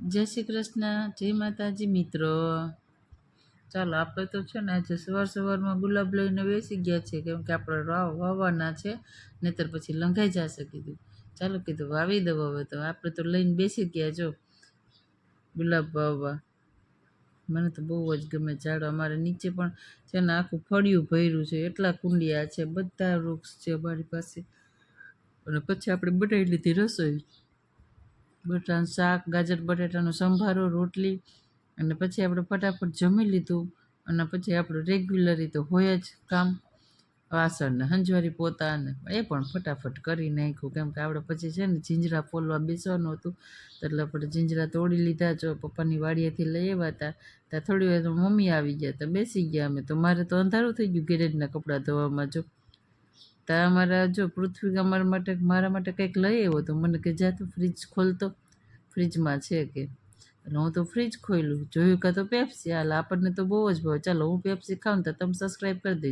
જય શ્રી કૃષ્ણ, જય માતાજી મિત્રો. ચાલો આપણે તો છે ને આજે સવારમાં ગુલાબ લઈને બેસી ગયા છે, કેમ કે આપણે વાવવાના છે, નહીતર પછી લંઘાઈ જશે. કીધું ચાલો, કીધું વાવી દો. હવે તો આપણે તો લઈને બેસી ગયા. જો ગુલાબ વાવવા મને તો બહુ જ ગમે ઝાડ. અમારે નીચે પણ છે ને આખું ફળિયું ભર્યું છે, એટલા કુંડિયા છે, બધા વૃક્ષ છે અમારી પાસે. અને પછી આપણે બનાવી લીધી રસોઈ, બટાટાનું શાક, ગાજર બટાટાનો સંભારો, રોટલી. અને પછી આપણે ફટાફટ જમી લીધું. અને પછી આપણું રેગ્યુલરી તો હોય જ કામ, વાસણ ને હંજવારી પોતા ને એ પણ ફટાફટ કરી નાખ્યું, કેમ કે આપણે પછી છે ને જીંજરા ફોલવા બેસવાનું હતું. એટલે આપણે જીંજરા તોડી લીધા. જો પપ્પાની વાડીએથી લઈ આવ્યા હતા. ત્યાં થોડી વાર તો મમ્મી આવી ગયા, તો બેસી ગયા અમે. તો મારે તો અંધારું થઈ ગયું ગેરેજના કપડાં ધોવામાં. જો ત્યાં અમારા જો પૃથ્વી મારા માટે કંઈક લઈ આવ્યો. તો મને કે જા તું ફ્રીજ ખોલતો, ફ્રીજમાં છે કે. એટલે હું તો ફ્રીજ ખોલ્યું, જોયું કાં તો પેપ્સી. હાલ આપણને તો બહુ જ ભાવે. ચાલો હું પેપ્સી ખાઉં તો તમે સબસ્ક્રાઈબ કરી દેજો.